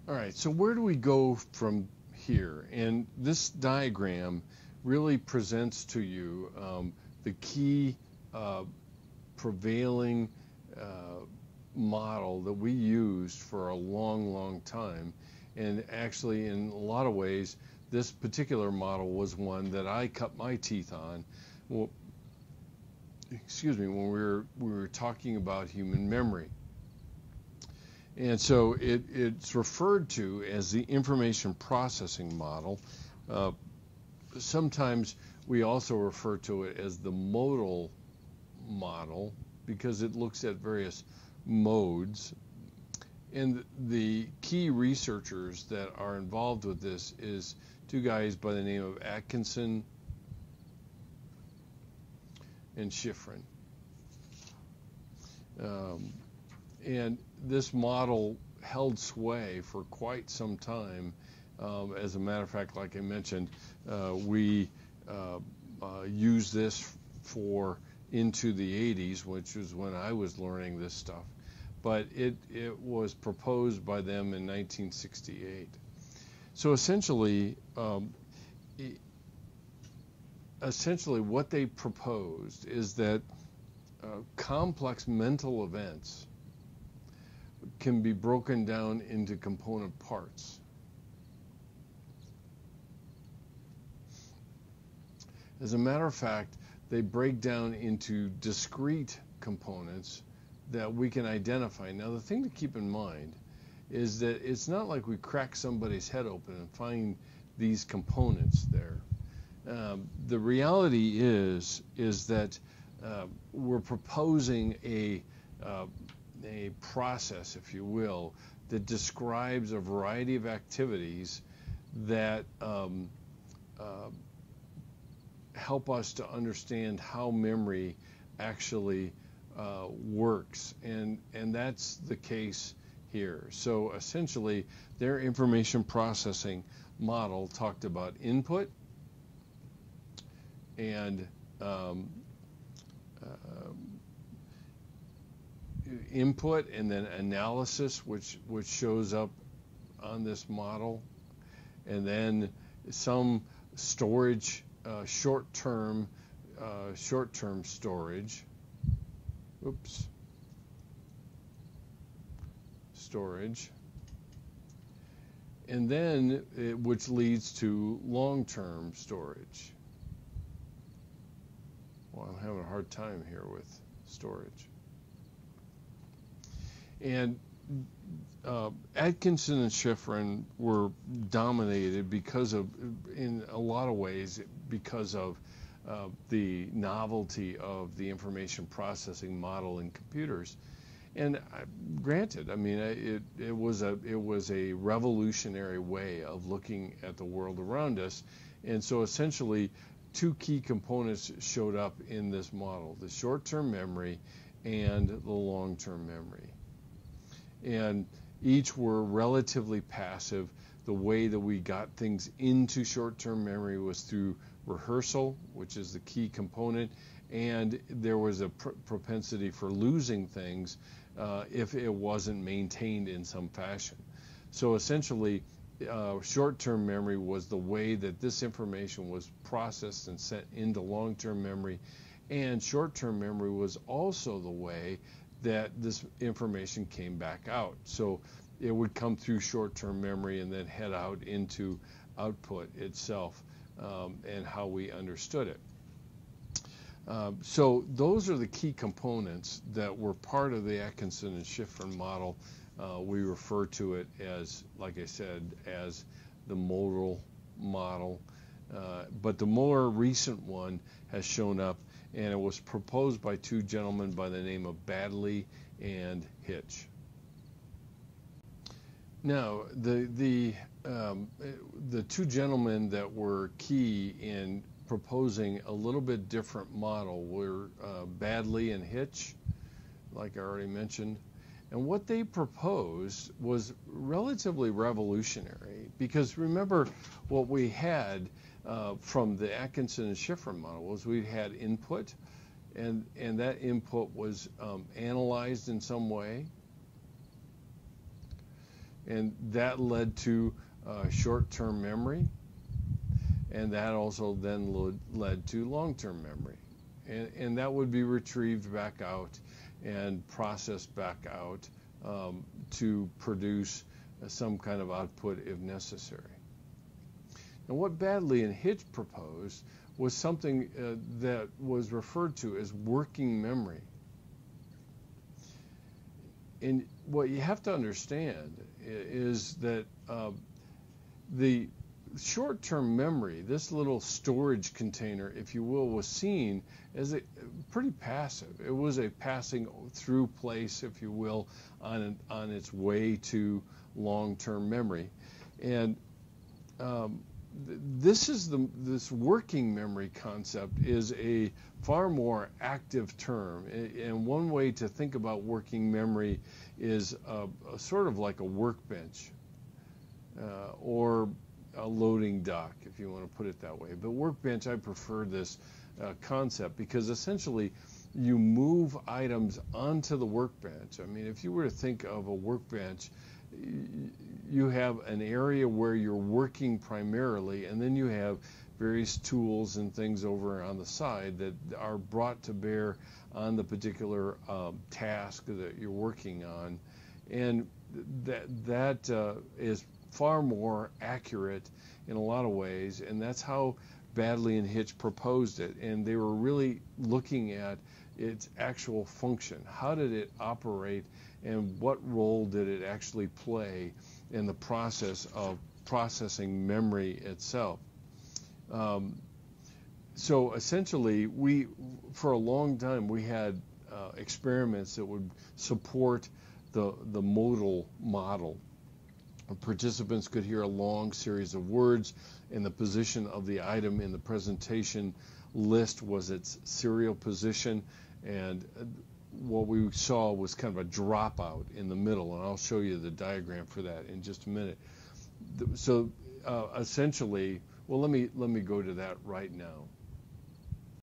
All right, so where do we go from here? And this diagram really presents to you the key prevailing model that we used for a long, long time. And actually, in a lot of ways, this particular model was one that I cut my teeth on. Well, excuse me, when we were talking about human memory. And so it's referred to as the information processing model. Sometimes we also refer to it as the modal model because it looks at various modes. And the key researchers that are involved with this is two guys by the name of Atkinson and Schifrin. And this model held sway for quite some time. As a matter of fact, like I mentioned, we used this for into the 80s, which was when I was learning this stuff. But it was proposed by them in 1968. So essentially what they proposed is that complex mental events can be broken down into component parts. As a matter of fact, they break down into discrete components that we can identify. Now, the thing to keep in mind is that it's not like we crack somebody's head open and find these components there. The reality is that we're proposing a process, if you will, that describes a variety of activities that help us to understand how memory actually works, and that's the case here. So essentially, their information processing model talked about input and input, and then analysis, which shows up on this model, and then some storage, short-term storage. Storage, and then which leads to long-term storage. Well, I'm having a hard time here with storage. And Atkinson and Schifrin were dominated because of, in a lot of ways, because of the novelty of the information processing model in computers. And granted, I mean, it was a revolutionary way of looking at the world around us. And so essentially, two key components showed up in this model: the short-term memory and the long-term memory. And each were relatively passive. The way that we got things into short-term memory was through rehearsal, which is the key component, and there was a propensity for losing things if it wasn't maintained in some fashion. So essentially, short-term memory was the way that this information was processed and sent into long-term memory, and short-term memory was also the way that this information came back out. So it would come through short-term memory and then head out into output itself, and how we understood it. So those are the key components that were part of the Atkinson and Schifrin model. We refer to it as, like I said, as the modal model. But the more recent one has shown up, and it was proposed by two gentlemen by the name of Baddeley and Hitch. Now, the two gentlemen that were key in proposing a little bit different model were Baddeley and Hitch, like I already mentioned. And what they proposed was relatively revolutionary, because remember what we had from the Atkinson and Schifrin model was we had input, and that input was analyzed in some way. And that led to short-term memory, and that also then led to long-term memory. And that would be retrieved back out and processed back out to produce some kind of output if necessary. Now, what Baddeley and Hitch proposed was something that was referred to as working memory. And what you have to understand is that the short-term memory, this little storage container, if you will, was seen as pretty passive. It was a passing through place, if you will, on its way to long-term memory. And this working memory concept is a far more active term. And one way to think about working memory is sort of like a workbench or a loading dock, if you want to put it that way. But workbench, I prefer this concept because essentially you move items onto the workbench. I mean, if you were to think of a workbench, you have an area where you're working primarily, and then you have various tools and things over on the side that are brought to bear on the particular task that you're working on. And that is far more accurate in a lot of ways, and that's how Baddeley and Hitch proposed it. And they were really looking at its actual function. How did it operate, and what role did it actually play in the process of processing memory itself? So essentially, for a long time, we had experiments that would support the modal model. Participants could hear a long series of words, and the position of the item in the presentation list was its serial position, and what we saw was kind of a dropout in the middle, and I'll show you the diagram for that in just a minute. So essentially, well, let me go to that right now.